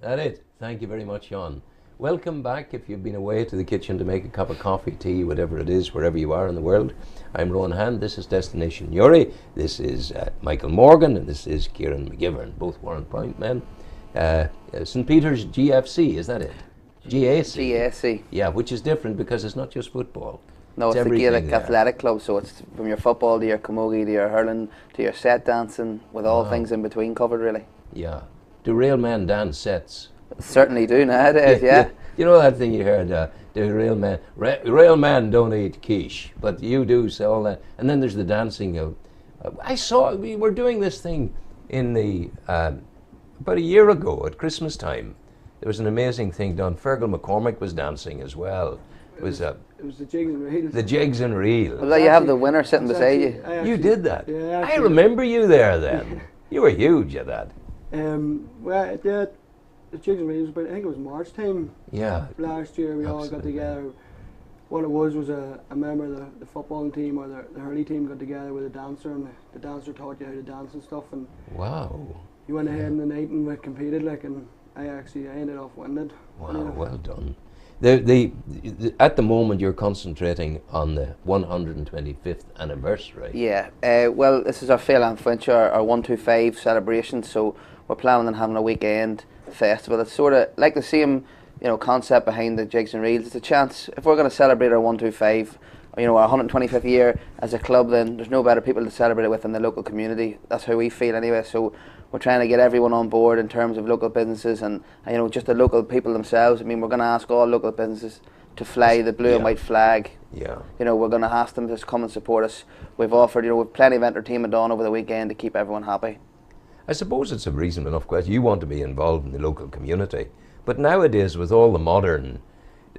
That it. Thank you very much, Sean. Welcome back if you've been away to the kitchen to make a cup of coffee, tea, whatever it is, wherever you are in the world. I'm Rowan Hand. This is Destination Uri. This is Michael Morgan, and this is Kieran McGivern, both Warren Point men. St. Peters GFC, is that it? GAC. GAC. Yeah, which is different because it's not just football. No, it's the Gaelic there. Athletic Club, so it's from your football to your camogie to your hurling to your set dancing, with all things in between covered, really. Yeah. Do real men dance sets? Certainly do nowadays, yeah. You know that thing you heard, the real men don't eat quiche, but you do, so all that. And then there's the dancing. I saw, we were doing this thing in the, about a year ago at Christmas time. There was an amazing thing done. Fergal McCormick was dancing as well. It was the jigs and reels. The jigs and reels. Well, you have the winner sitting beside you. You did that? Yeah, I remember you there then. You were huge at that. Well, the jigs and reels, but I think it was March time. Yeah. Last year we all got together. What it was a member of the football team or the hurley team got together with a dancer, and the dancer taught you how to dance and stuff. And wow. You went ahead in the night and we competed, and I ended up winning it. Wow, well done. At the moment you're concentrating on the 125th anniversary. Yeah, well, this is our Phelan Finch, our 125 celebration, so we're planning on having a weekend festival. It's sort of like the same, concept behind the jigs and reels. It's a chance, if we're going to celebrate our 125, our 125th year as a club, then there's no better people to celebrate it with in the local community. That's how we feel anyway, so we're trying to get everyone on board in terms of local businesses and just the local people themselves. I mean, we're going to ask all local businesses to fly the blue and white flag. Yeah. We're going to ask them to come and support us. We've offered, we've plenty of entertainment on over the weekend to keep everyone happy. I suppose it's a reasonable enough question. You want to be involved in the local community, but nowadays with all the modern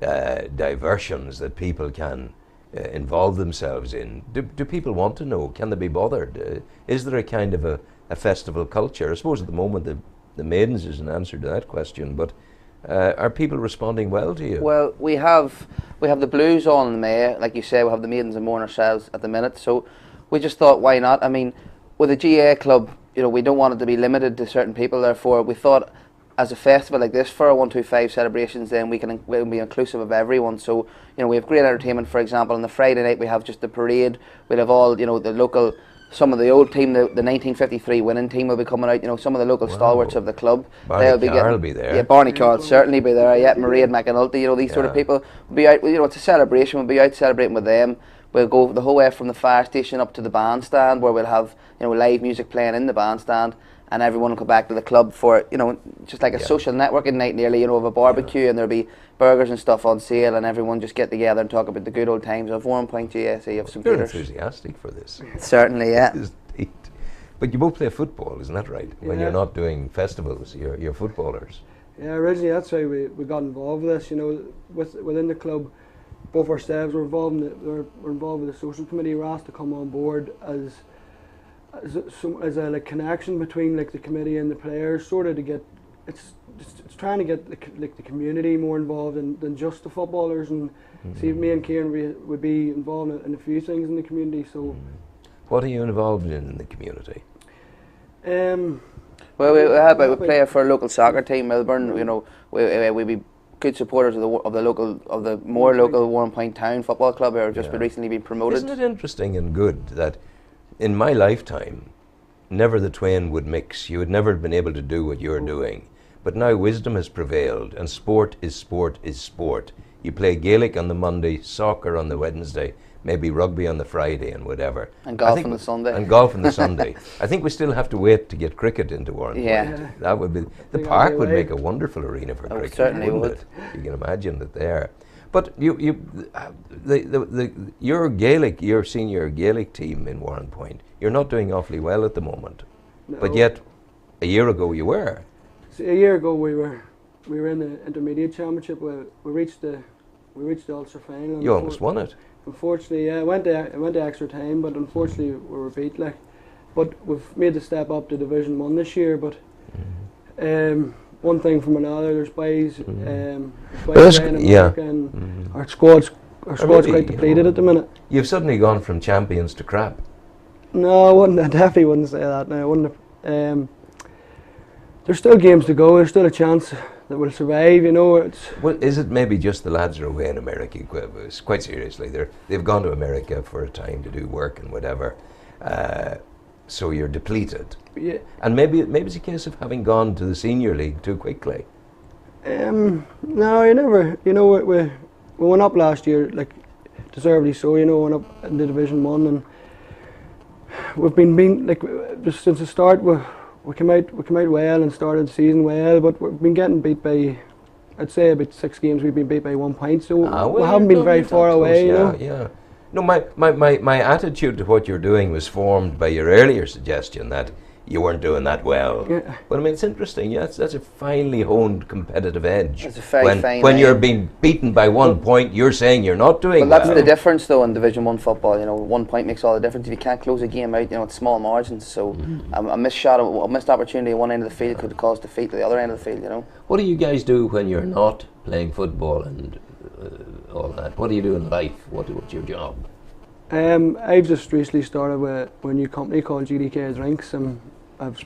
diversions that people can involve themselves in, do people want to know? Can they be bothered? Is there a kind of a festival culture? I suppose at the moment the Maidens is an answer to that question, but are people responding well to you? Well, we have the Blues on in May, like you say. We have the Maidens and Mourn ourselves at the minute, so we just thought, why not? I mean, with a GA club, we don't want it to be limited to certain people. Therefore, we thought, as a festival like this for our 125 celebrations, then we'll be inclusive of everyone. So, we have great entertainment. For example, on the Friday night we have just the parade. We'll have all, the local. Some of the old team, the 1953 winning team will be coming out. Some of the local stalwarts of the club. Barney Carr will be there. Yeah, Barney Carr will certainly be there. Yeah, Maria McAnulty. These sort of people will be out. It's a celebration. We'll be out celebrating with them. We'll go the whole way from the fire station up to the bandstand, where we'll have live music playing in the bandstand, and everyone will come back to the club for just like a social networking night nearly. Of a barbecue, and there'll be burgers and stuff on sale, and everyone just get together and talk about the good old times of Warren Point GSE of St. Peters. You're enthusiastic for this. Certainly, yeah. But you both play football, isn't that right? When you're not doing festivals, you're footballers. Yeah, originally that's how we got involved with this. Within the club, both ourselves were involved we're involved with the social committee. We're asked to come on board as a connection between the committee and the players, sort of to get it's trying to get the community more involved than just the footballers, and see, me and Kieran would be involved in a few things in the community. So, what are you involved in the community? Well, we play for a local soccer team, Melbourne. We be good supporters of the more local Warren Point Town Football Club, who have just recently been promoted. Isn't it interesting and good that in my lifetime, never the twain would mix. You would never have been able to do what you're doing. But now wisdom has prevailed, and sport is sport is sport. You play Gaelic on the Monday, soccer on the Wednesday, maybe rugby on the Friday and whatever. And golf on the Sunday. And golf on the Sunday. I think we still have to wait to get cricket into Warren Point. Yeah. That would be, the park would make a wonderful arena for cricket. Certainly would. It? You can imagine it there. But your senior Gaelic team in Warren Point, you're not doing awfully well at the moment. No. But yet, a year ago you were. So a year ago we were in the intermediate championship. We reached the Ulster final. You almost won it. Unfortunately, yeah, it went to extra time, but unfortunately we were beat. But we've made the step up to Division 1 this year. But one thing from another, there's boys playing in America, and our squad's quite depleted at the minute. You've suddenly gone from champions to crap. No, I definitely wouldn't say that. No, I wouldn't. there's still games to go. There's still a chance that we'll survive. You know, it's Well, is it maybe just the lads are away in America? Quite seriously, they've gone to America for a time to do work and whatever. So you're depleted, yeah. and maybe it's a case of having gone to the senior league too quickly. No, you never. You know, we went up last year, like deservedly so. You know, went up in the Division 1, and we've been like just since the start. We came out well and started the season well, but we've been getting beat by, I'd say about 6 games we've been beat by 1 point, so we haven't been very far away. You know. Yeah. No, my attitude to what you're doing was formed by your earlier suggestion that you weren't doing that well. Yeah. But I mean, it's interesting. Yeah, that's a finely honed competitive edge. It's a very fine when you're line. being beaten by 1 point, you're saying you're not doing But that's well. the difference, though, in Division 1 football. You know, 1 point makes all the difference. If you can't close a game out, you know, it's small margins. So a missed shot, a missed opportunity at one end of the field could cause defeat to the other end of the field. You know. What do you guys do when you're not playing football and all that? What do you do in life? What's your job? I've just recently started with a new company called GDK Drinks, and I've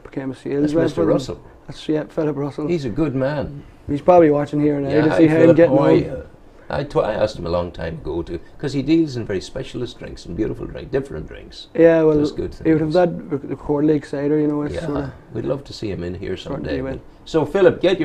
became a sales That's rep. Mr. Russell. That's Philip Russell. He's a good man. He's probably watching here now to hi, see how I'm Philip, getting how are on. you? I asked him a long time ago because he deals in very specialist drinks and beautiful drinks, different drinks. Yeah, well, Does good he would have things. that the Quarterly Cider, you know. It's Yeah, sort of we'd love to see him in here someday. will. So Philip, get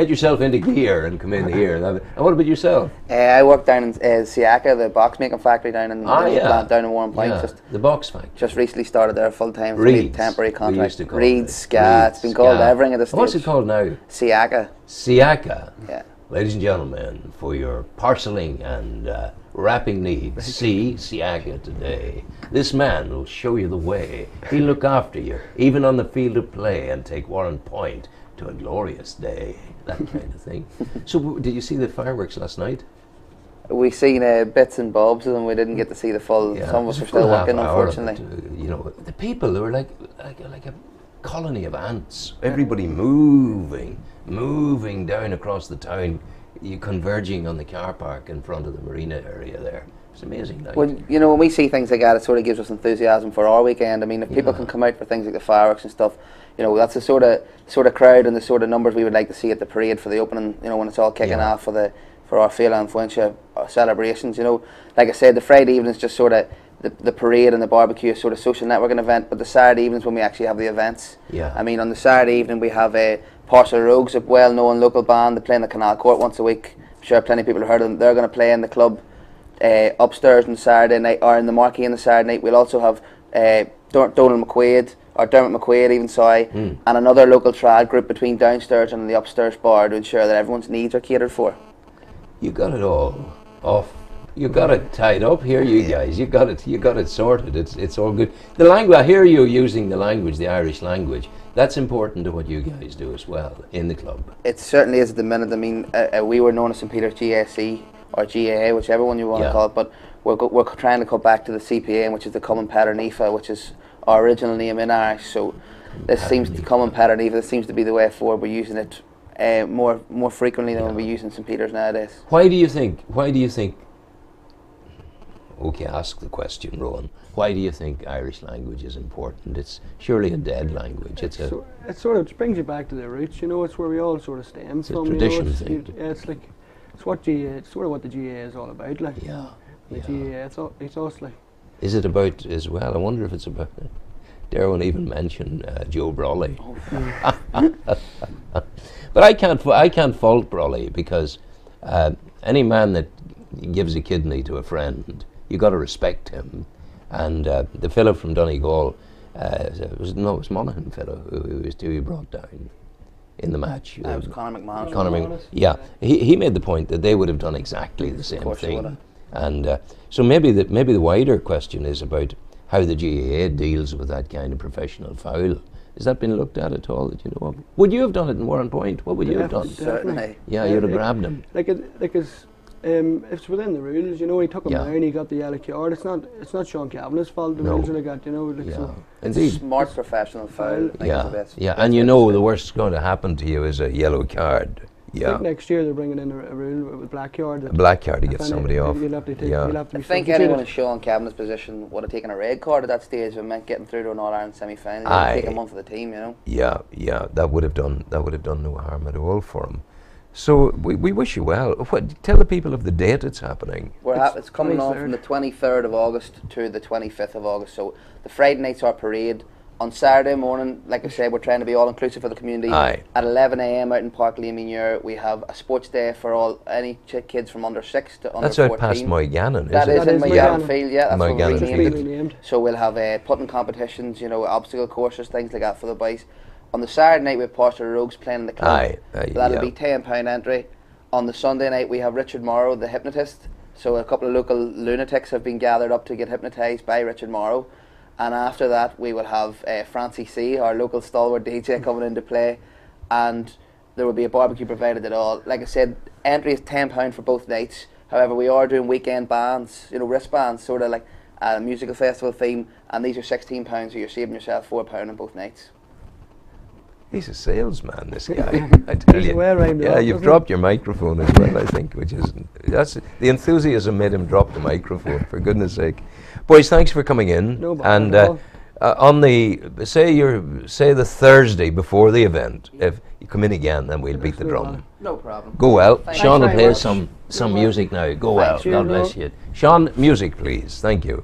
yourself into gear and come in here. And what about yourself? I work down in Siaka, the box making factory down in plant down in Warren Point. Yeah, the box factory. Just recently started there full time. Reeds. Temporary We contract. used to call Reeds, it. Ska. It's been called Ska. everything at this stage. What's it called now? Siaka. Siaka. Yeah. Ladies and gentlemen, for your parceling and wrapping needs, see Siaka today. This man will show you the way. He'll look after you, even on the field of play, and take Warren Point to a glorious day. That kind of thing. So, did you see the fireworks last night? We seen bits and bobs of them. We didn't get to see the full. Yeah, Some of us it are was a still full half working, hour of unfortunately. it, you know, the people, they were like a colony of ants. Everybody moving down across the town, converging on the car park in front of the marina area there. It's amazing night. Well, you know, when we see things like that, it sort of gives us enthusiasm for our weekend. I mean, if people Yeah. can come out for things like the fireworks and stuff, you know, that's the sort of crowd and the sort of numbers we would like to see at the parade for the opening. You know, when it's all kicking Yeah. off for our Fela and Fuentia celebrations. You know, like I said, the Friday evenings just sort of the parade and the barbecue is sort of social networking event, but the Saturday evenings when we actually have the events. Yeah. I mean, on the Saturday evening we have a Parcel Rogues, a well-known local band. They play in the Canal Court once a week. I'm sure plenty of people have heard of them. They're going to play in the club upstairs on Saturday night, or in the Marquee on the Saturday night. We'll also have Donald McQuaid, or Dermot McQuaid even, and another local trad group between downstairs and the upstairs bar to ensure that everyone's needs are catered for. You got it all off. You got it tied up here, you guys. You got it sorted. It's all good. The language. I hear you using the language, the Irish language. That's important to what you guys do as well in the club. It certainly is at the minute. I mean, we were known as St Peters GAC or GAA, whichever one you want to call it, but we're trying to go back to the CPA, which is the Common Petter Nifa, which is our original name in Irish. So this seems to Common Petter Nifa. This seems to be the way forward. We're using it more frequently than we're using St Peters nowadays. Why do you think? Okay, ask the question, Rowan. Why do you think Irish language is important? It's surely a dead language. It sort of brings you back to the roots. You know, it's where we all sort of stem It's a from. tradition you know, thing. It's sort of what the GA is all about. Like the GA, it's us like. Is it about as well? I wonder if it's about. Darwin even mentioned Joe Brawley. But I can't fault Brawley because any man that gives a kidney to a friend, you got to respect him. And the fellow from Donegal, it was Monaghan fellow who he brought down in the match. It was Conor McManus. Yeah, he made the point that they would have done exactly the same thing. And so maybe the wider question is about how the GAA deals with that kind of professional foul. Has that been looked at all that you know of? Would you have done it in Warren Point? What would you have done? Certainly. Yeah, you'd have grabbed him. It's within the rules, you know. He took him down, he got the yellow card. It's not Sean Kavanagh's fault. The rules are like that, you know. So Indeed. Smart professional foul. Yeah, and you know the worst going to happen to you is a yellow card. Yeah. I think next year they're bringing in a rule with Blackyard. A Blackyard to get somebody off. You'll have to take, Yeah. you'll have to I be think substituted. anyone in Sean Kavanagh's position would have taken a red card at that stage if it meant getting through to an All-Ireland semi-final. It would Aye. take a month for the team, you know. Yeah, yeah, that would have done no harm at all for him. So we wish you well. Tell the people of the date it's happening. It's coming on from the 23rd of August to the 25th of August. So the Friday night's our parade. On Saturday morning, like I said, we're trying to be all inclusive for the community. Aye. At 11 a.m. out in Park Leamingure, we have a sports day for any kids from under 6 to under 14. That's out past Moygannon, That is is it? in Moygannon Field, yeah. That's what we Moygannon renamed Field. it. Named. So we'll have putting competitions, you know, obstacle courses, things like that for the boys. On the Saturday night, we have Porter Rogues playing in the club. Aye, That'll yeah. be £10 entry. On the Sunday night, we have Richard Morrow, the hypnotist. So a couple of local lunatics have been gathered up to get hypnotised by Richard Morrow. And after that, we will have Francie C, our local stalwart DJ, coming into play. And there will be a barbecue provided at all. Like I said, entry is £10 for both nights. However, we are doing weekend bands, you know, wristbands, sort of like a musical festival theme. And these are £16, so you're saving yourself £4 on both nights. He's a salesman, this guy. I tell He's you. well rhymed Yeah, up, you've isn't dropped your microphone as well, I think, which is the enthusiasm made him drop the microphone. For goodness' sake, boys, thanks for coming in. No bother and at all. on the say the Thursday before the event, if you come in again, then we'll beat the no drum. bother. No problem. Go well. Thanks Sean will very play much. some No music now. Go well. Thanks. God bless you. Sean, music, please. Thank you.